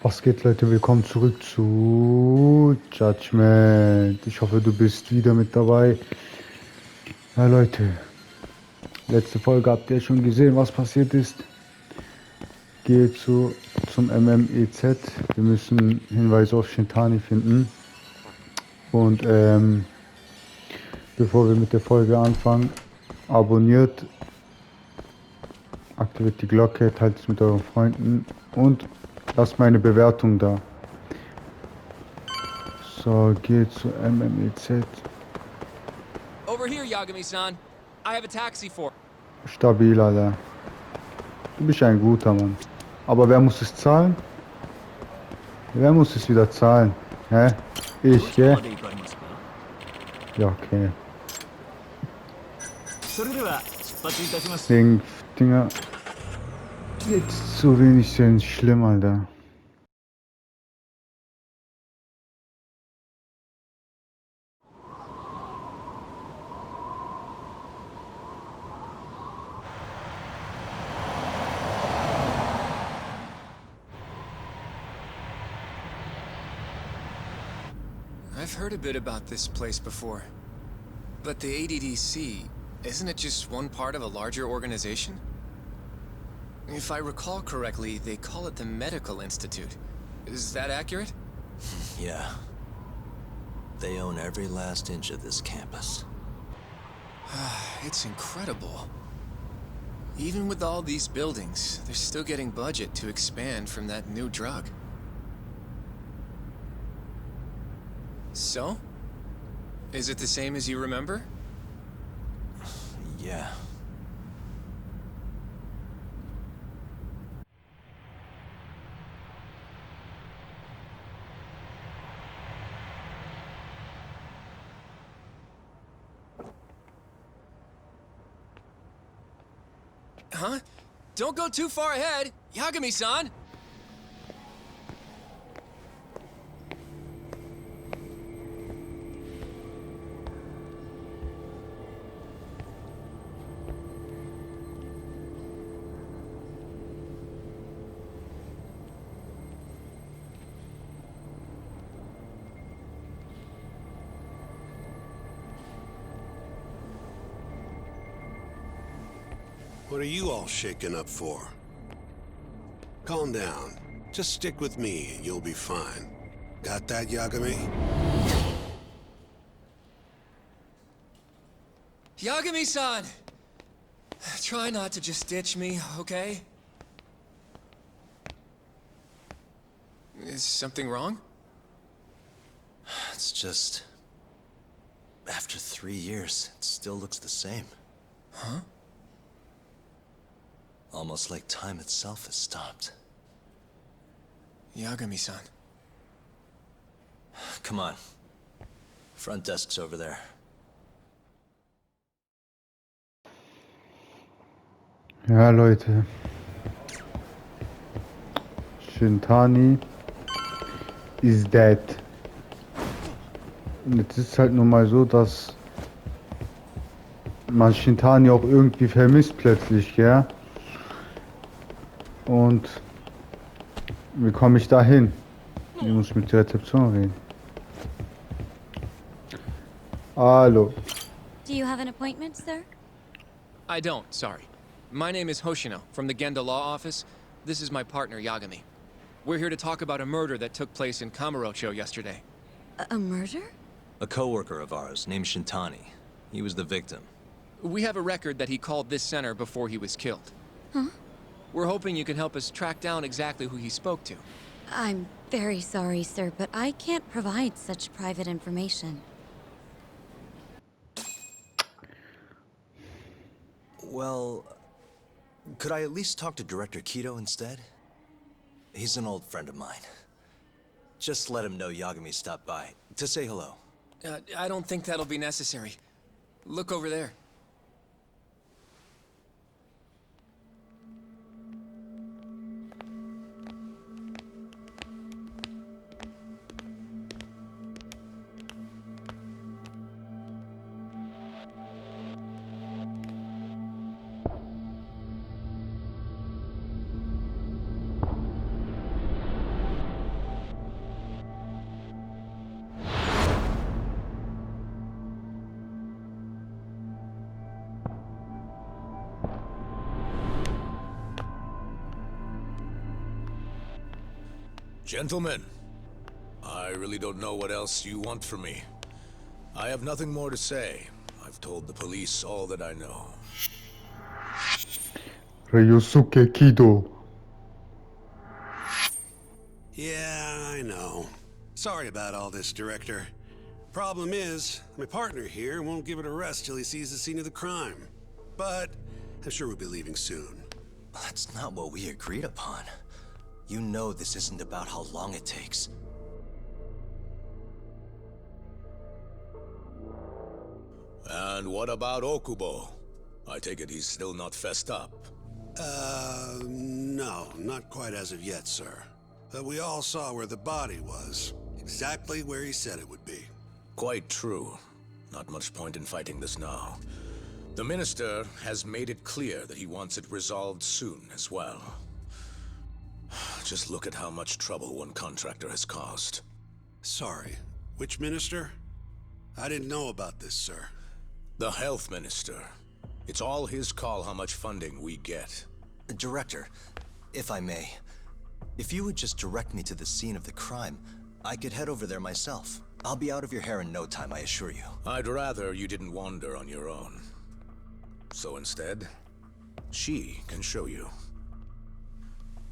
Was geht, Leute? Willkommen zurück zu Judgment. Ich hoffe, du bist wieder mit dabei. Ja, Leute, letzte Folge habt ihr schon gesehen, was passiert ist. Gehe zum MMEZ. Wir müssen Hinweise auf Shintani finden. Und bevor wir mit der Folge anfangen, abonniert, aktiviert die Glocke, teilt es mit euren Freunden und lasst meine Bewertung da. So, geh zu MMEZ. Over here, Yagami-san. I have a taxi for. Stabil, Alter. Du bist ein guter Mann. Aber wer muss es zahlen? Wer muss es wieder zahlen? Hä? Ich, gell? Ja, okay. Wegen Dinger. Jetzt so wenig sind schlimm, Alter. I've heard a bit about this place before. But the ADDC, isn't it just one part of a larger organization? If I recall correctly, they call it the Medical Institute. Is that accurate? Yeah. They own every last inch of this campus. It's incredible. Even with all these buildings, they're still getting budget to expand from that new drug. So? Is it the same as you remember? Yeah. Huh? Don't go too far ahead, Yagami-san! What are you all shaken up for? Calm down. Just stick with me and you'll be fine. Got that, Yagami? Yagami-san! Try not to just ditch me, okay? Is something wrong? It's just... After 3 years, it still looks the same. Huh? Almost like time itself has stopped. Yagami-san. Come on. Front desk's over there. Ja, Leute. Shintani is dead. Und jetzt ist es halt nun mal so, dass man Shintani auch irgendwie vermisst plötzlich, gell? Und wie komme ich da hin? Ich muss mit der Rezeption reden. Hallo. Do you have an appointment, sir? I don't, sorry. My name is Hoshino, from the Genda Law Office. This is my partner, Yagami. We're here to talk about a murder that took place in Kamurocho yesterday. A murder? A coworker of ours named Shintani. He was the victim. We have a record that he called this center before he was killed. Huh? We're hoping you can help us track down exactly who he spoke to. I'm very sorry, sir, but I can't provide such private information. Well, could I at least talk to Director Kido instead? He's an old friend of mine. Just let him know Yagami stopped by, to say hello. I don't think that'll be necessary. Look over there. Gentlemen, I really don't know what else you want from me. I have nothing more to say. I've told the police all that I know. Ryosuke Kido. Yeah, I know. Sorry about all this, Director. Problem is, my partner here won't give it a rest till he sees the scene of the crime. But I'm sure we'll be leaving soon. That's not what we agreed upon. You know this isn't about how long it takes. And what about Okubo? I take it he's still not fessed up. No, not quite as of yet, sir. But we all saw where the body was. Exactly where he said it would be. Quite true. Not much point in fighting this now. The Minister has made it clear that he wants it resolved soon as well. Just look at how much trouble one contractor has caused. Sorry, which minister? I didn't know about this, sir. The Health Minister. It's all his call how much funding we get. Director, if I may, if you would just direct me to the scene of the crime, I could head over there myself. I'll be out of your hair in no time, I assure you. I'd rather you didn't wander on your own. So instead, she can show you.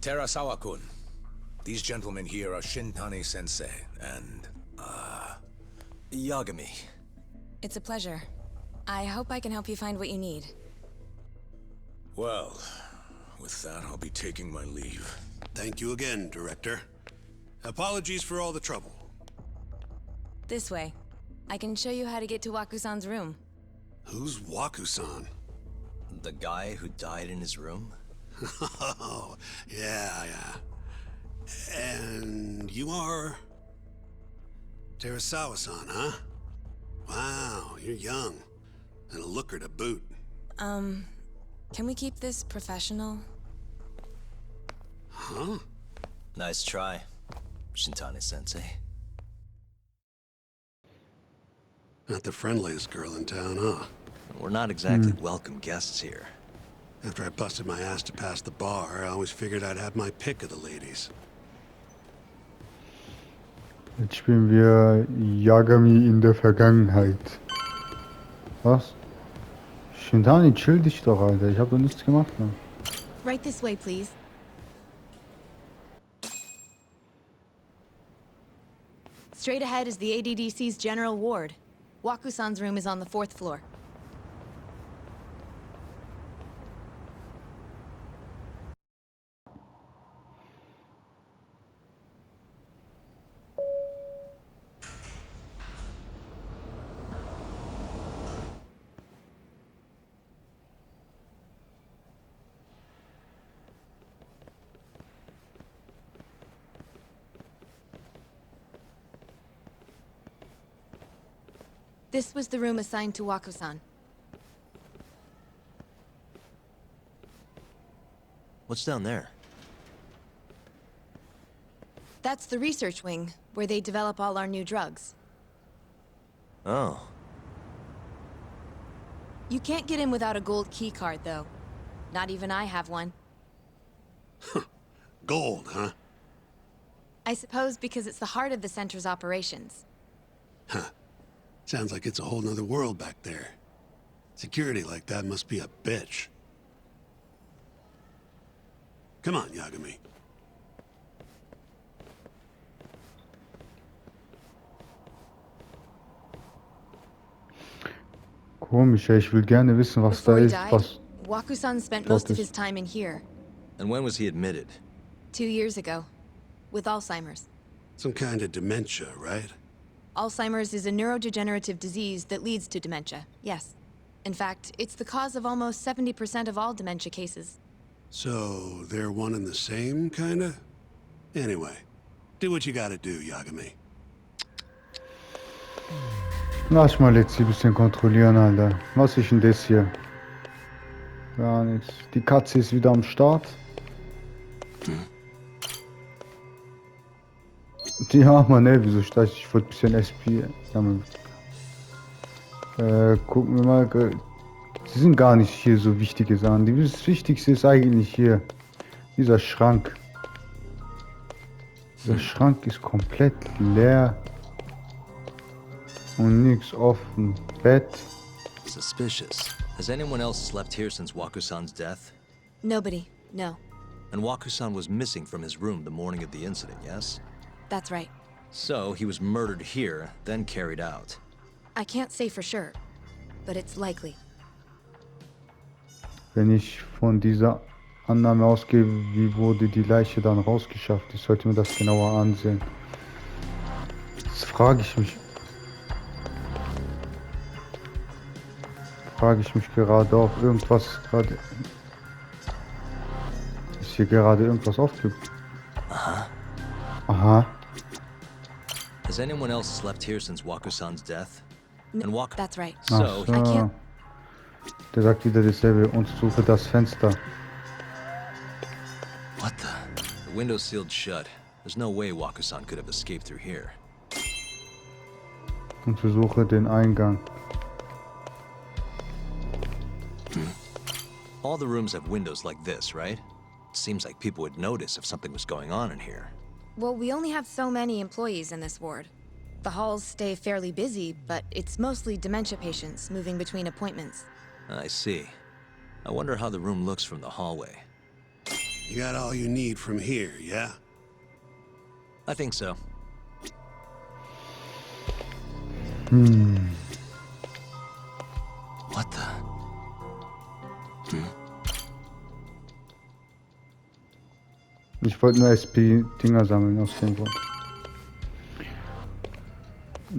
Terasawa-kun, these gentlemen here are Shintani-sensei and, Yagami. It's a pleasure. I hope I can help you find what you need. Well, with that, I'll be taking my leave. Thank you again, Director. Apologies for all the trouble. This way. I can show you how to get to Waku-san's room. Who's Waku-san? The guy who died in his room? Oh, yeah. And you are... Terasawa-san, huh? Wow, you're young. And a looker to boot. Can we keep this professional? Huh? Nice try, Shintani-sensei. Not the friendliest girl in town, huh? We're not exactly welcome guests here. After I busted my ass to pass the bar, I always figured I'd have my pick of the ladies. Jetzt spielen wir Yagami in der Vergangenheit. Was? Shintani, chill dich doch, Alter. Ich hab doch nichts gemacht, Mann. Right this way, please. Straight ahead is the ADDC's general ward. Waku-san's room is on the 4th floor. This was the room assigned to Waku-san. What's down there? That's the research wing, where they develop all our new drugs. Oh. You can't get in without a gold key card, though. Not even I have one. Gold, huh? I suppose because it's the heart of the center's operations. Huh. Sounds like it's a whole nother world back there. Security like that must be a bitch. Come on, Yagami. Komisch, ey. Ich will gerne wissen, was da Before he ist. died, Was Waku-san spent dort most of ist. his time in here. And when was he admitted? 2 years ago. With Alzheimer's. Some kind of dementia, right? Alzheimer's is a neurodegenerative disease that leads to dementia, yes. In fact, it's the cause of almost 70% of all dementia cases. So, they're one and the same, kinda? Anyway, do what you gotta do, Yagami. Lass mal jetzt hier ein bisschen kontrollieren, Alter. Was ist denn das hier? Gar nichts. Die Katze ist wieder am Start. Ja, Mann, ey, wieso steigt? Ich wollte ein bisschen SP sammeln. Gucken wir mal. Sie sind gar nicht hier so wichtige Sachen. Das Wichtigste ist eigentlich hier. Dieser Schrank. Der Schrank ist komplett leer. Und nichts offen. Bett. Suspicious. Has anyone else slept here since Waku-san's death? Nobody, no. And Waku-san was missing from his room the morning of the incident, yes? That's right. So he was murdered here, then carried out. I can't say for sure, but it's likely. Wenn ich von dieser Annahme ausgehe, wie wurde die Leiche dann rausgeschafft? Ich sollte mir das genauer ansehen. Das frage ich mich gerade auch. Irgendwas gerade. Ist hier gerade irgendwas aufgebaut? Aha. Has anyone else slept here since Waku-san's death? No, And Waku... that's right. Ach So, so. I can't- Der sagt wieder dasselbe und suche das Fenster. What the window's sealed shut. There's no way Waku-san could have escaped through here. Und versuche den Eingang. All the rooms have windows like this, right? Seems like people would notice if something was going on in here. Well, we only have so many employees in this ward. The halls stay fairly busy, but it's mostly dementia patients moving between appointments. I see. I wonder how the room looks from the hallway. You got all you need from here, yeah? I think so. What the? Ich wollte nur SP-Dinger sammeln aus dem Grund.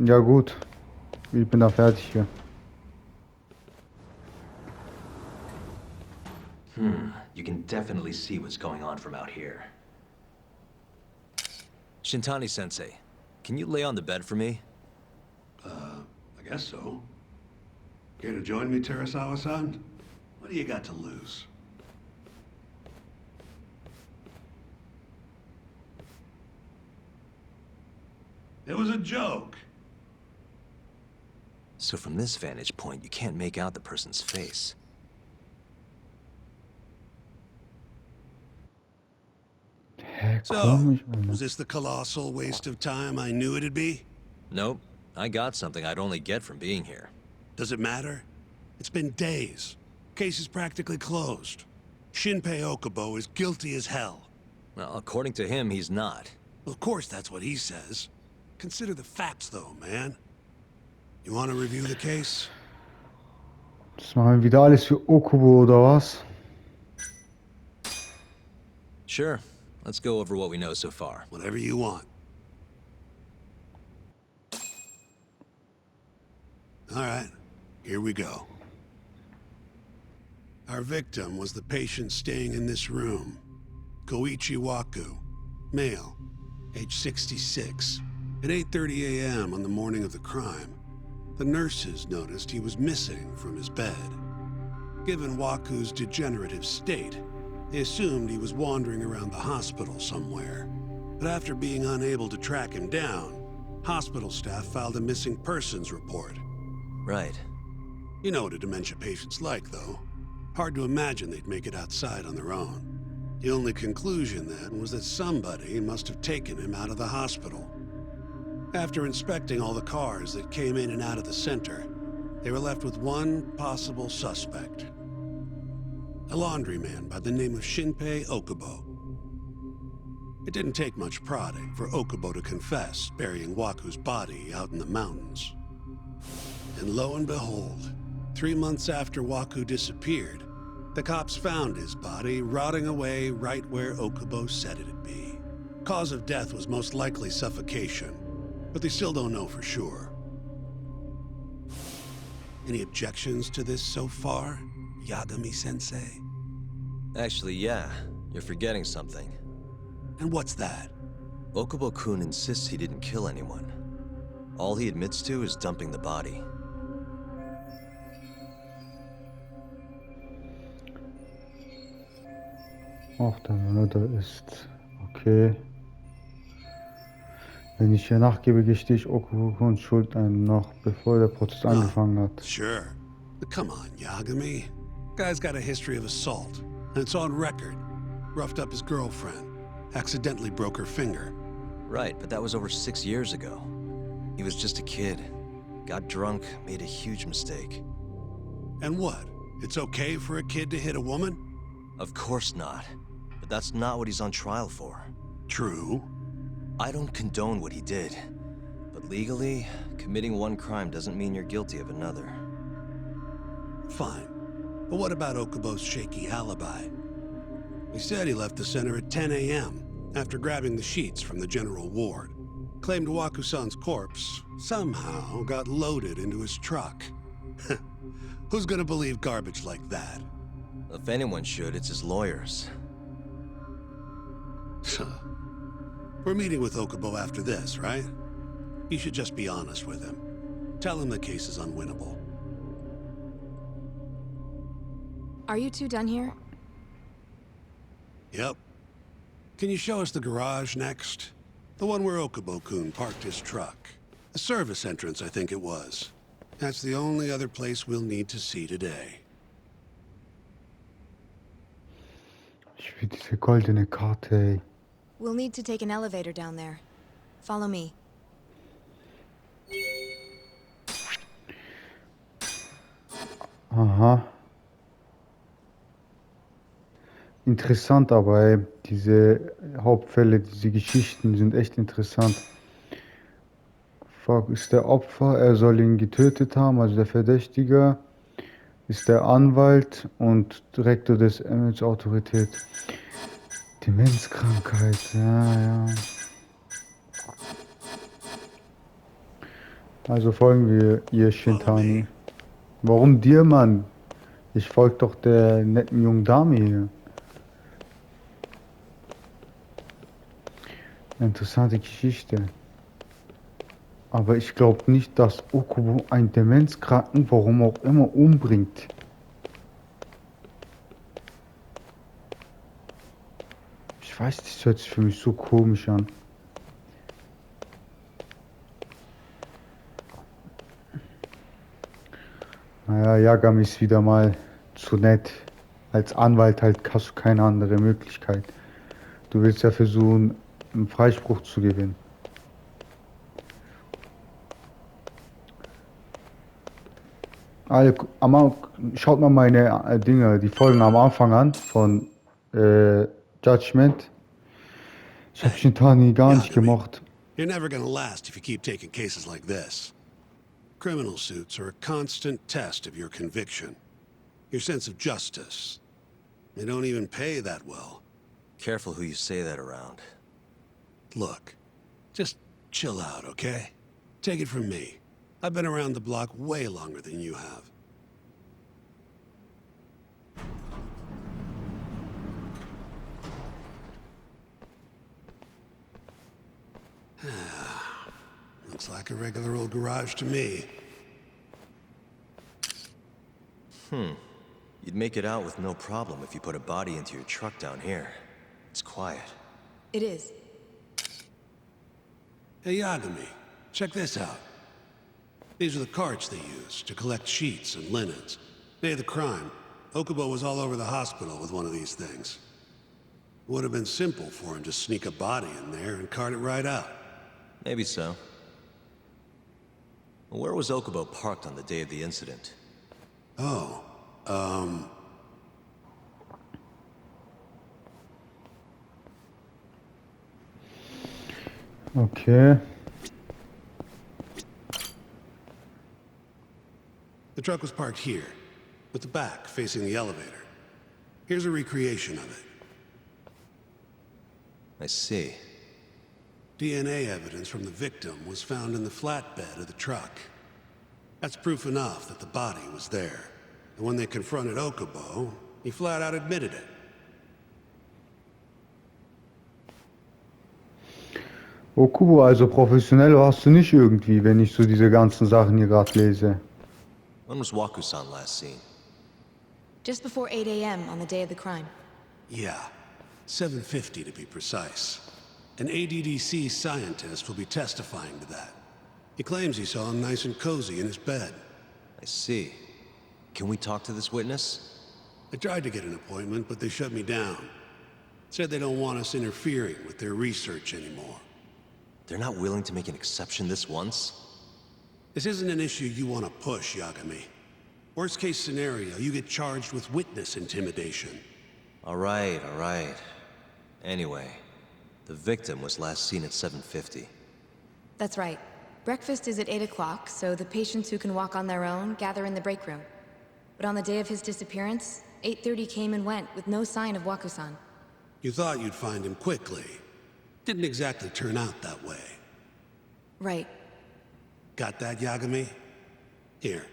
Ja gut. Ich bin da fertig hier. You can definitely see what's going on from out here. Shintani-sensei, can you lay on the bed for me? I guess so. Care to join me, Terasawa-san? What do you got to lose? It was a joke. So from this vantage point, you can't make out the person's face. Hä, So, komisch, Alter. was this the colossal waste of time I knew it'd be? Nope. I got something I'd only get from being here. Does it matter? It's been days. Case is practically closed. Shinpei Okubo is guilty as hell. Well, according to him, he's not. Of course that's what he says. Consider the facts though, man. You want to review the case? Das machen wir wieder alles für Okubo oder was? Sure. Let's go over what we know so far. Whatever you want. All right, here we go. Our victim was the patient staying in this room. Koichi Waku, male, age 66. At 8:30 a.m. on the morning of the crime, the nurses noticed he was missing from his bed. Given Waku's degenerative state, they assumed he was wandering around the hospital somewhere. But after being unable to track him down, hospital staff filed a missing persons report. Right. You know what a dementia patient's like, though. Hard to imagine they'd make it outside on their own. The only conclusion then was that somebody must have taken him out of the hospital. After inspecting all the cars that came in and out of the center, they were left with one possible suspect. A laundryman by the name of Shinpei Okubo. It didn't take much prodding for Okubo to confess burying Waku's body out in the mountains. And lo and behold, 3 months after Waku disappeared, the cops found his body rotting away right where Okubo said it'd be. Cause of death was most likely suffocation, but they still don't know for sure. Any objections to this so far, Yagami-sensei? Actually, yeah. You're forgetting something. And what's that? Okubo-kun insists he didn't kill anyone. All he admits to is dumping the body. Auch der Mörder ist okay. Wenn ich hier nachgebe, gestehe ich Okubo Schuld ein, noch bevor der Prozess angefangen hat. Sure. But come on, Yagami. Guy's got a history of assault, and it's on record. Roughed up his girlfriend, accidentally broke her finger. Right, but that was over 6 years ago. He was just a kid. Got drunk, made a huge mistake. And what? It's okay for a kid to hit a woman? Of course not. But that's not what he's on trial for. True. I don't condone what he did. But legally, committing one crime doesn't mean you're guilty of another. Fine. But what about Okubo's shaky alibi? He said he left the center at 10 a.m. after grabbing the sheets from the general ward. Claimed Waku-san's corpse somehow got loaded into his truck. Who's gonna believe garbage like that? If anyone should, it's his lawyers. We're meeting with Okubo after this, right? You should just be honest with him. Tell him the case is unwinnable. Are you two done here? Yep. Can you show us the garage next? The one where Okubo-kun parked his truck. The service entrance, I think it was. That's the only other place we'll need to see today. Ich will diese goldene Karte, ey. We'll need to take an elevator down there. Follow me. Aha. Interessant aber, ey. Diese Hauptfälle, diese Geschichten sind echt interessant. Fuck, ist der Opfer, er soll ihn getötet haben, also der Verdächtige, ist der Anwalt und Direktor des Autorität. Demenzkrankheit, ja. Also folgen wir ihr, Shintani. Warum dir, Mann? Ich folge doch der netten jungen Dame hier. Interessante Geschichte. Aber ich glaube nicht, dass Okubo einen Demenzkranken, warum auch immer, umbringt. Ich weiß, das hört sich für mich so komisch an. Naja, Yagami ist wieder mal zu nett. Als Anwalt halt hast du keine andere Möglichkeit. Du willst ja versuchen, einen Freispruch zu gewinnen. Schaut mal meine Dinge, die Folgen am Anfang an von Judgment. Ich habe Shintani gar nicht gemocht. You're never gonna last if you keep taking cases like this. Criminal suits are a constant test of your conviction, your sense of justice. They don't even pay that well. Careful who you say that around. Look, just chill out, okay? Take it from me. I've been around the block way longer than you have. Looks like a regular old garage to me. You'd make it out with no problem if you put a body into your truck down here. It's quiet. It is. Hey, Yagami, check this out. These are the carts they use to collect sheets and linens. Day of the crime, Okubo was all over the hospital with one of these things. It would have been simple for him to sneak a body in there and cart it right out. Maybe so. Where was Okubo parked on the day of the incident? Oh, Okay. the truck was parked here, with the back facing the elevator. Here's a recreation of it. I see. DNA evidence from the victim was found in the flatbed of the truck. That's proof enough that the body was there. And when they confronted Okubo, he flat out admitted it. Okubo, also professionell warst du nicht irgendwie, wenn ich so diese ganzen Sachen hier gerade lese. When was Waku-san last seen? Just before 8 a.m. on the day of the crime. Yeah, 7:50 to be precise. An ADDC scientist will be testifying to that. He claims he saw him nice and cozy in his bed. I see. Can we talk to this witness? I tried to get an appointment, but they shut me down. Said they don't want us interfering with their research anymore. They're not willing to make an exception this once? This isn't an issue you want to push, Yagami. Worst case scenario, you get charged with witness intimidation. All right. Anyway, the victim was last seen at 7:50. That's right. Breakfast is at 8 o'clock, so the patients who can walk on their own gather in the break room. But on the day of his disappearance, 8:30 came and went with no sign of Waku-san. You thought you'd find him quickly. Didn't exactly turn out that way. Right. Got that, Yagami? Here,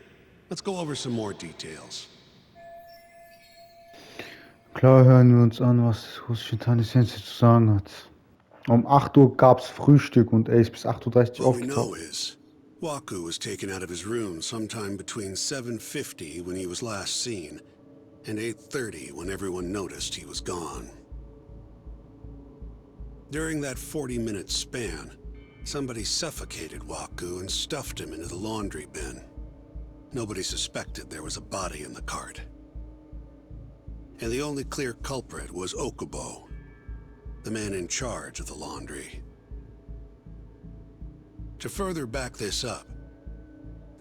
let's go over some more details. Klar hören wir uns an, was Shintani Sensei zu sagen hat. Um 8 Uhr gab's Frühstück und er ist bis 8:30 Uhr What we know aufgetaucht. is, Waku was taken out of his room sometime between 7:50 when he was last seen, and 8:30 when everyone noticed he was gone. During that 40-minute span, somebody suffocated Waku and stuffed him into the laundry bin. Nobody suspected there was a body in the cart. And the only clear culprit was Okubo, the man in charge of the laundry. To further back this up,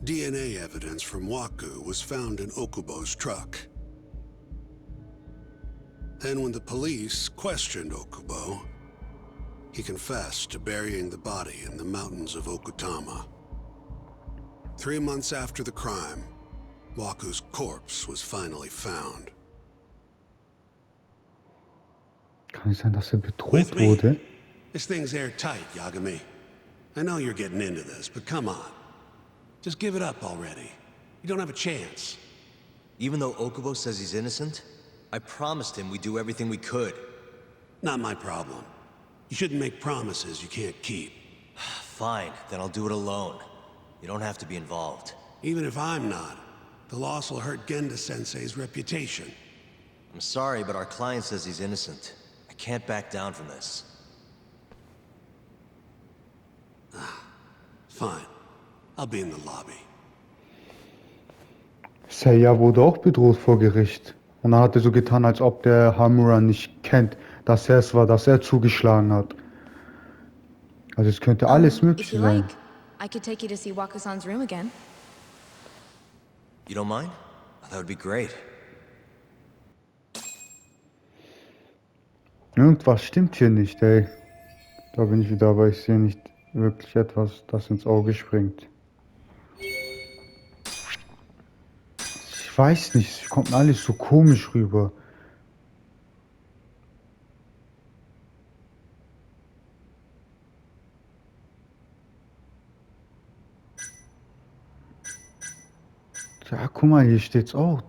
DNA evidence from Waku was found in Okubo's truck. Then when the police questioned Okubo, he confessed to burying the body in the mountains of Okutama. 3 months after the crime, Waku's corpse was finally found. Kann es sein, dass er bedroht With me? wurde? This thing's airtight, Yagami. I know you're getting into this, but come on. Just give it up already. You don't have a chance. Even though Okubo says he's innocent, I promised him we'd do everything we could. Not my problem. You shouldn't make promises you can't keep. Fine, then I'll do it alone. You don't have to be involved. Even if I'm not, the loss will hurt Genda-sensei's reputation. I'm sorry, but our client says he's innocent. I can't back down from this. Fine. I'll be in the lobby. Seiya wurde auch bedroht vor Gericht. Und dann hat er so getan, als ob der Hamura nicht kennt, dass er es war, dass er zugeschlagen hat. Also es könnte alles If möglich you sein. like, I could take you to see Waku-san's room again. You don't mind? That would be great. Irgendwas stimmt hier nicht, ey. Da bin ich wieder, aber ich sehe nicht wirklich etwas, das ins Auge springt. Ich weiß nicht, es kommt alles so komisch rüber. Ja, guck mal, hier steht's auch.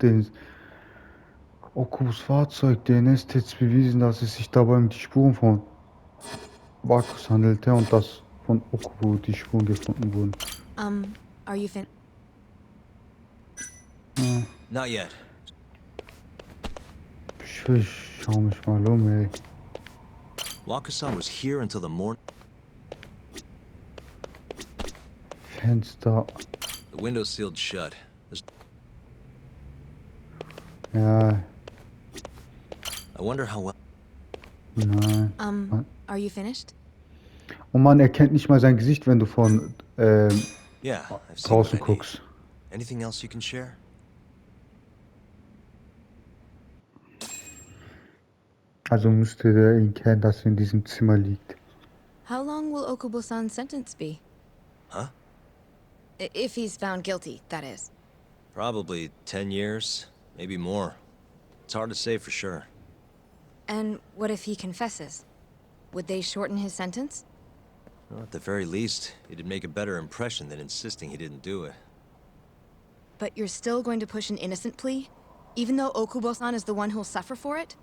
Okubos Fahrzeug, DNS hat bewiesen, dass es sich dabei um die Spuren von Wakus handelte und dass von Okubo die Spuren gefunden wurden. Are you Not yet. Ich schau mich mal um, ey. Waku-san was here until the morning. Fenster. The window's sealed shut. There's... Ja, I wonder how well... nein. are you finished? Und man erkennt nicht mal sein Gesicht, wenn du von Yeah, I've seen draußen what I need. guckst. Anything else you can share? Also müsste der ihn kennen, dass er in diesem Zimmer liegt. How long will Okubo-san's sentence be? Huh? If he's found guilty, that is. Probably 10 years, maybe more. It's hard to say for sure. And what if he confesses? Would they shorten his sentence? Well, at the very least, it'd make a better impression than insisting he didn't do it. But you're still going to push an innocent plea? Even though Okubo-san is the one who'll suffer for it?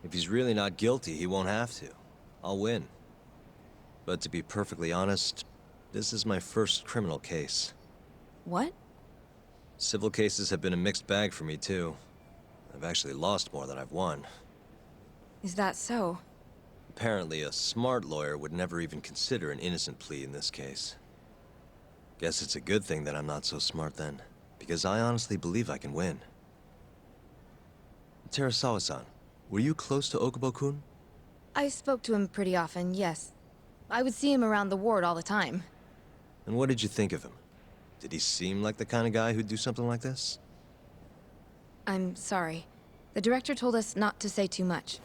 If he's really not guilty, he won't have to. I'll win. But to be perfectly honest, this is my first criminal case. What? Civil cases have been a mixed bag for me, too. I've actually lost more than I've won. Is that so? Apparently, a smart lawyer would never even consider an innocent plea in this case. Guess it's a good thing that I'm not so smart then, because I honestly believe I can win. Terasawa-san, were you close to Okubo-kun? I spoke to him pretty often, yes. I would see him around the ward all the time. And what did you think of him? Did he seem like the kind of guy who'd do something like this? I'm sorry. The director told us not to say too much.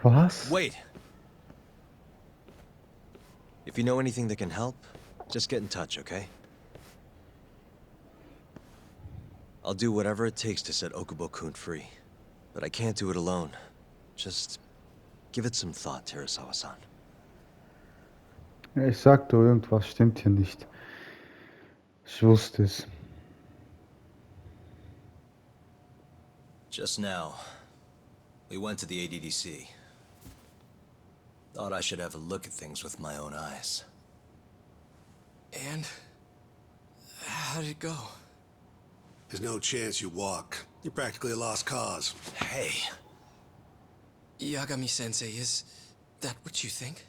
Was? Wait! If you know anything that can help, just get in touch, okay? I'll do whatever it takes to set Okubo-kun free. But I can't do it alone. Just give it some thought, Terasawa-san. Ja, ich sagte, irgendwas stimmt hier nicht. Ich wusste es. Just now, we went to the ADDC. Thought I should have a look at things with my own eyes. And how did it go? There's no chance you walk. You're practically a lost cause. Hey, Yagami-sensei, is that what you think?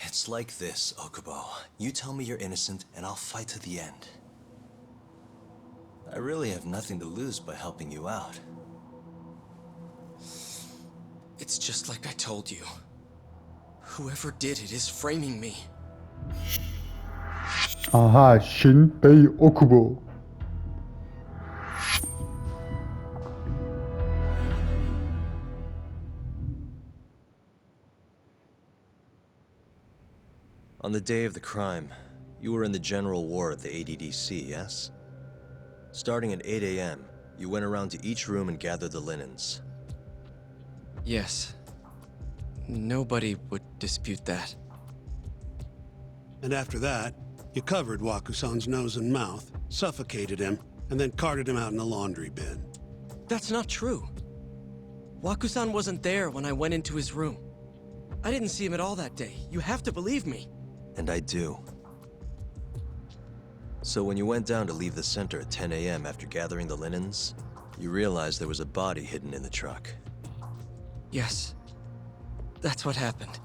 it's like this, Okubo. You tell me you're innocent, and I'll fight to the end. I really have nothing to lose by helping you out. It's just like I told you. Whoever did it is framing me. Aha, Shinbei Okubo. On the day of the crime, you were in the general ward at the ADDC, yes? Starting at 8 a.m., you went around to each room and gathered the linens. Yes. Nobody would dispute that. And after that, you covered Wakusan's nose and mouth, suffocated him, and then carted him out in the laundry bin. That's not true. Wakusan wasn't there when I went into his room. I didn't see him at all that day. You have to believe me. And I do. So when you went down to leave the center at 10 a.m. after gathering the linens, you realized there was a body hidden in the truck. Yes. That's what happened.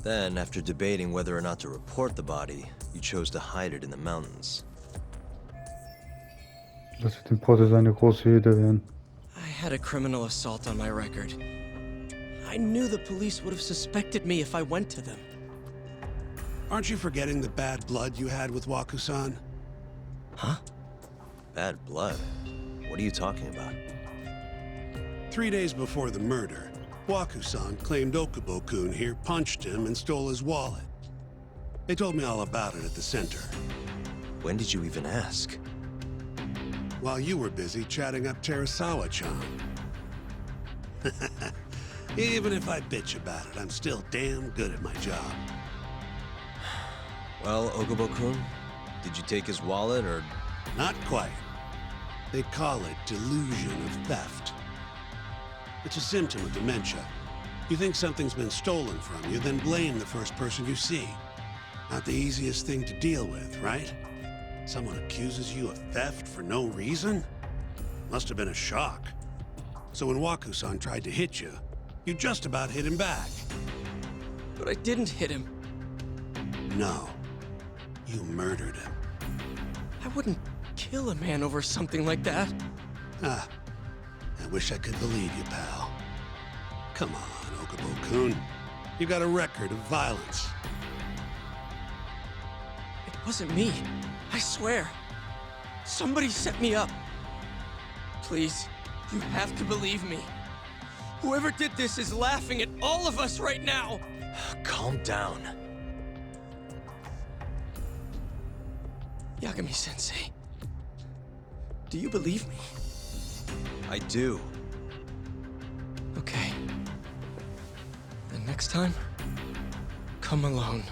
Then, after debating whether or not to report the body, you chose to hide it in the mountains. Das wird im Prozess eine große Hürde werden. I had a criminal assault on my record. I knew the police would have suspected me if I went to them. Aren't you forgetting the bad blood you had with Wakusan? Huh? Bad blood? What are you talking about? 3 days before the murder, Wakusan claimed Okubo-kun here punched him and stole his wallet. They told me all about it at the center, When did you even ask? while you were busy chatting up Terasawa-chan. Even if I bitch about it, I'm still damn good at my job. Well, Okubo-kun, did you take his wallet or... Not quite. They call it delusion of theft. It's a symptom of dementia. You think something's been stolen from you, then blame the first person you see. Not the easiest thing to deal with, right? Someone accuses you of theft for no reason? Must have been a shock. So when Wakusan tried to hit you, you just about hit him back. But I didn't hit him. No. You murdered him. I wouldn't kill a man over something like that. Ah, I wish I could believe you, pal. Come on, Okubo-kun. You got a record of violence. It wasn't me. I swear. Somebody set me up. Please, you have to believe me. Whoever did this is laughing at all of us right now. Calm down. Yagami-sensei, do you believe me? I do. Okay. Then next time, come alone.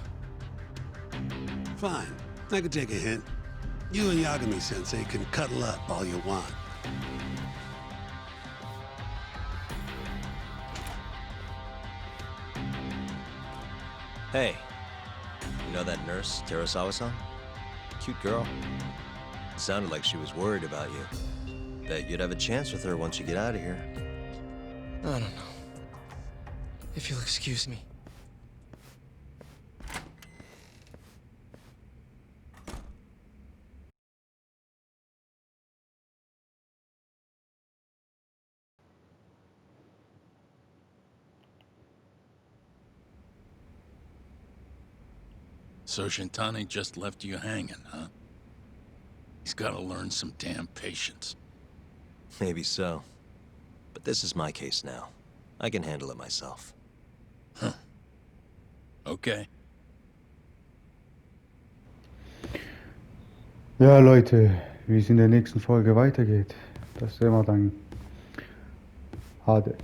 Fine. I can take a hint. You and Yagami-sensei can cuddle up all you want. Hey, you know that nurse, Terasawa-san? Cute girl. Sounded like she was worried about you. Bet you'd have a chance with her once you get out of here. I don't know. If you'll excuse me. So Shintani just left you hanging, huh? He's gotta learn some damn patience. Maybe so. But this is my case now. I can handle it myself. Okay. Ja, Leute, wie es in der nächsten Folge weitergeht, das sehen wir dann. Hade.